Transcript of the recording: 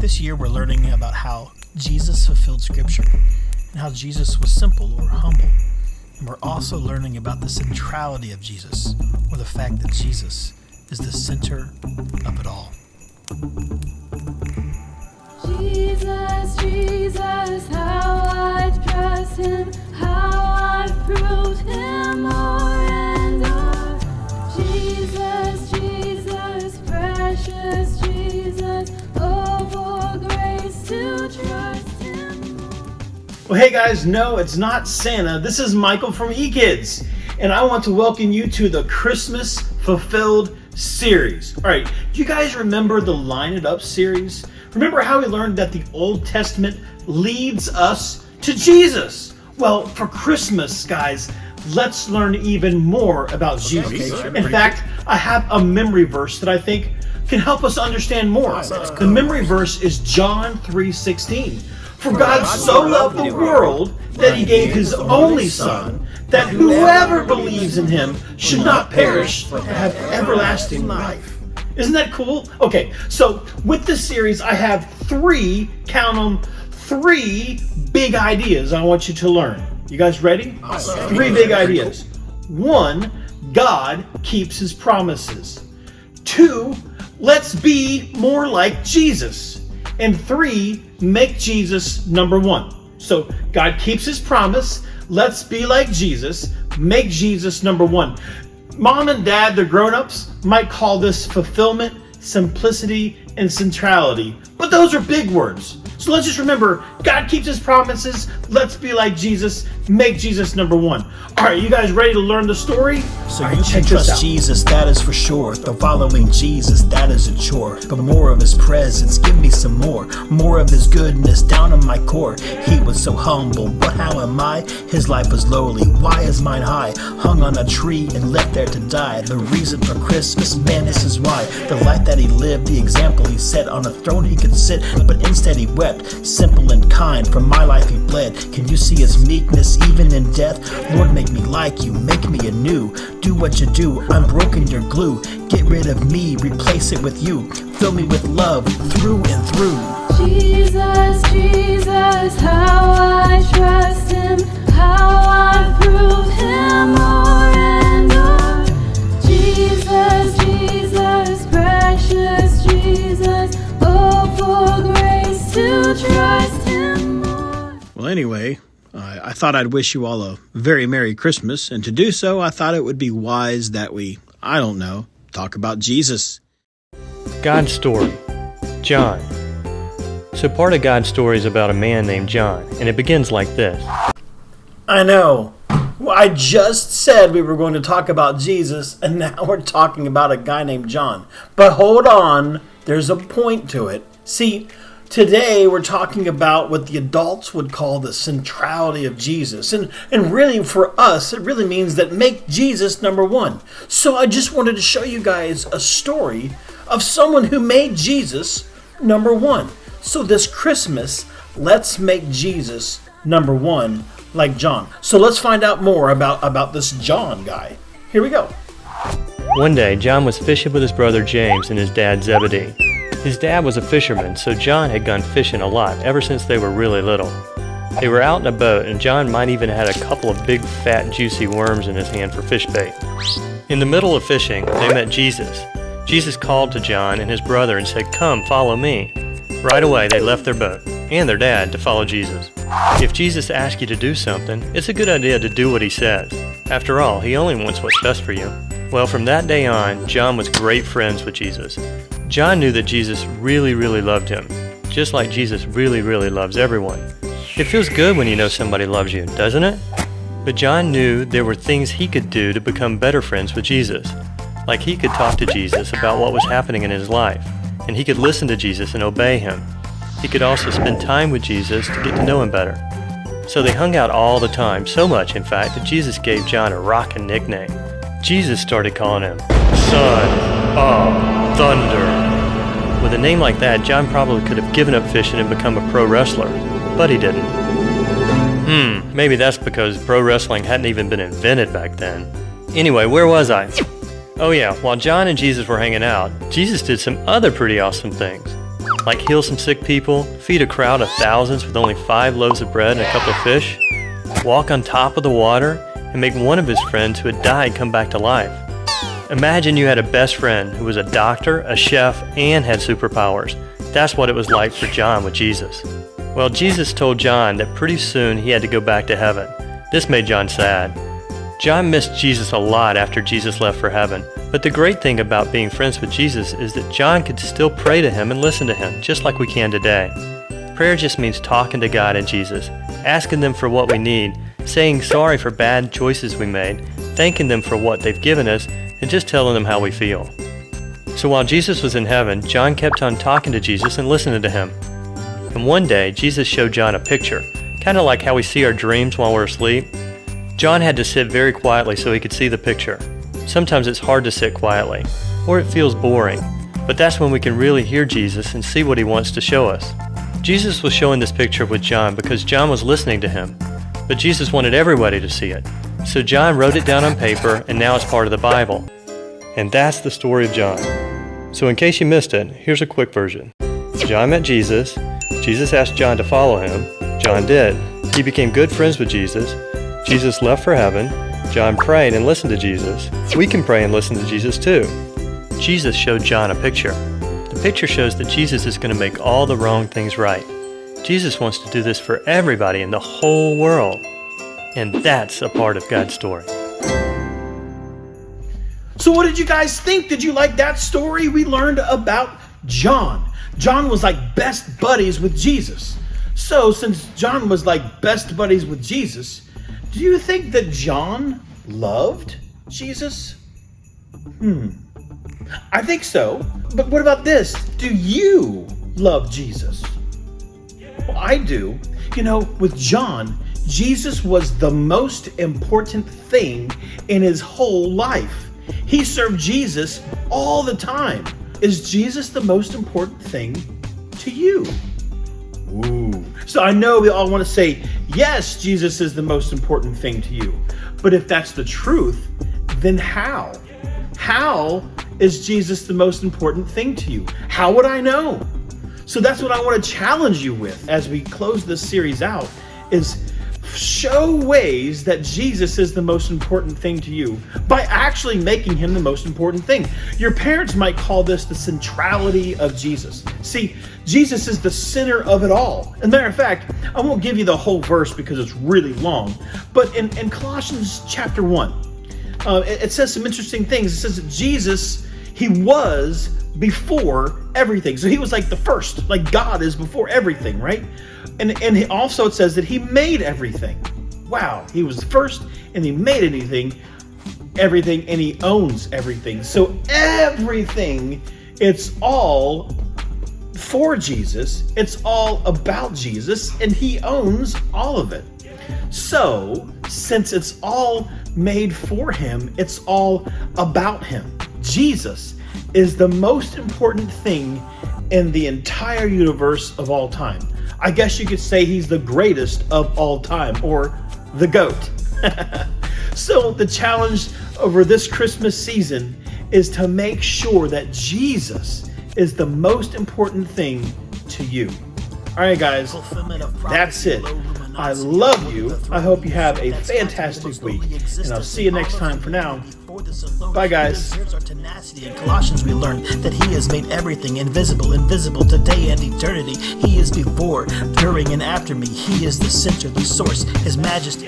This year we're learning about how Jesus fulfilled Scripture and how Jesus was simple or humble. And we're also learning about the centrality of Jesus, or the fact that Jesus is the center of it all. Jesus, Jesus, how I trust Him, how I've proved Him more and more. Jesus, Jesus, precious Jesus, oh, for grace to trust Him more. Well, hey guys, no, it's not Santa. This is Michael from eKids, and I want to welcome you to the Christmas Fulfilled series. All right, do you guys remember the Line It Up series? Remember how we learned that the Old Testament leads us to Jesus? Well, for Christmas, guys, let's learn even more about Jesus. In fact, I have a memory verse that I think can help us understand more. The memory verse is John 3:16. For God so loved the world that He gave His only Son, that whoever believes in Him should not perish but have everlasting life. Isn't that cool? Okay, so with this series, I have three big ideas I want you to learn. You guys ready? Three big ideas. 1, God keeps His promises. 2, let's be more like Jesus. And 3, make Jesus number 1. So God keeps His promise. Let's be like Jesus. Make Jesus number 1. Mom and Dad, the grown-ups, might call this fulfillment, simplicity, and centrality. But those are big words. So let's just remember, God keeps His promises. Let's be like Jesus. Make Jesus number 1. All right, you guys ready to learn the story? So you can trust Jesus, that is for sure. Though following Jesus, that is a chore. But more of His presence, give me some more. More of His goodness down in my core. He was so humble, but how am I? His life was lowly, why is mine high? Hung on a tree and left there to die. The reason for Christmas, man, this is why. The life that He lived, the example He set. On a throne He could sit, but instead He wept. Simple and kind, from my life He bled. Can you see His meekness even in death? Lord, make me like You, make me anew. Do what You do, I'm broken, You're glue. Get rid of me, replace it with You. Fill me with love through and through. Jesus, Jesus, how I trust Him, how I prove Him more and more. Jesus, Jesus, precious Jesus, oh, for grace to trust Him more. Well, anyway, I thought I'd wish you all a very Merry Christmas, and to do so, I thought it would be wise that we, talk about Jesus. God's story. John. So part of God's story is about a man named John, and it begins like this. I know. Well, I just said we were going to talk about Jesus, and now we're talking about a guy named John. But hold on, there's a point to it. See, today we're talking about what the adults would call the centrality of Jesus. And really for us, it really means that make Jesus number 1. So I just wanted to show you guys a story of someone who made Jesus number 1. So this Christmas, let's make Jesus number 1 like John. So let's find out more about this John guy. Here we go. One day, John was fishing with his brother James and his dad Zebedee. His dad was a fisherman, so John had gone fishing a lot ever since they were really little. They were out in a boat, and John might even had a couple of big, fat, juicy worms in his hand for fish bait. In the middle of fishing, they met Jesus. Jesus called to John and his brother and said, "Come, follow me." Right away, they left their boat and their dad to follow Jesus. If Jesus asks you to do something, it's a good idea to do what He says. After all, He only wants what's best for you. Well, from that day on, John was great friends with Jesus. John knew that Jesus really, really loved him, just like Jesus really, really loves everyone. It feels good when you know somebody loves you, doesn't it? But John knew there were things he could do to become better friends with Jesus. Like he could talk to Jesus about what was happening in his life, and he could listen to Jesus and obey Him. He could also spend time with Jesus to get to know Him better. So they hung out all the time, so much, in fact, that Jesus gave John a rockin' nickname. Jesus started calling him Son of Thunder. With a name like that, John probably could have given up fishing and become a pro wrestler, but he didn't. Maybe that's because pro wrestling hadn't even been invented back then. Anyway, where was I? Oh yeah, while John and Jesus were hanging out, Jesus did some other pretty awesome things. Like heal some sick people, feed a crowd of thousands with only 5 loaves of bread and a couple of fish, walk on top of the water, and make one of his friends who had died come back to life. Imagine you had a best friend who was a doctor, a chef, and had superpowers. That's what it was like for John with Jesus. Well, Jesus told John that pretty soon he had to go back to heaven. This made John sad. John missed Jesus a lot after Jesus left for heaven, but the great thing about being friends with Jesus is that John could still pray to him and listen to him, just like we can today. Prayer just means talking to God and Jesus, asking them for what we need, saying sorry for bad choices we made, thanking them for what they've given us, and just telling them how we feel. So while Jesus was in heaven, John kept on talking to Jesus and listening to him. And one day, Jesus showed John a picture, kind of like how we see our dreams while we're asleep. John had to sit very quietly so he could see the picture. Sometimes it's hard to sit quietly, or it feels boring, but that's when we can really hear Jesus and see what he wants to show us. Jesus was showing this picture with John because John was listening to him, but Jesus wanted everybody to see it. So John wrote it down on paper, and now it's part of the Bible. And that's the story of John. So in case you missed it, here's a quick version. John met Jesus. Jesus asked John to follow him. John did. He became good friends with Jesus. Jesus left for heaven. John prayed and listened to Jesus. We can pray and listen to Jesus too. Jesus showed John a picture. The picture shows that Jesus is going to make all the wrong things right. Jesus wants to do this for everybody in the whole world. And that's a part of God's story. So what did you guys think? Did you like that story? We learned about John. John was like best buddies with Jesus. So since John was like best buddies with Jesus, do you think that John loved Jesus? I think so. But what about this? Do you love Jesus? Well, I do. You know, with John, Jesus was the most important thing in his whole life. He served Jesus all the time. Is Jesus the most important thing to you? Ooh. So I know we all want to say, yes, Jesus is the most important thing to you. But if that's the truth, then how? How is Jesus the most important thing to you? How would I know? So that's what I want to challenge you with as we close this series out, is show ways that Jesus is the most important thing to you by actually making him the most important thing. Your parents might call this the centrality of Jesus. See, Jesus is the center of it all. As a matter of fact, I won't give you the whole verse because it's really long, but in Colossians chapter 1, it says some interesting things. It says that Jesus, he was before everything. So he was like the first, like God is before everything, right? And also it says that he made everything. Wow, he was the first and he made everything, and he owns everything. So everything, it's all for Jesus, it's all about Jesus, and he owns all of it. So, since it's all made for him, it's all about him. Jesus is the most important thing in the entire universe of all time. I guess you could say he's the greatest of all time, or the GOAT. So the challenge over this Christmas season is to make sure that Jesus is the most important thing to you. All right, guys, that's it. I love you. I hope you have a fantastic week, and I'll see you next time. For now, bye, guys. In Colossians, we learn that he has made everything invisible today and eternity. He is before, during, and after me. He is the center, the source, his majesty.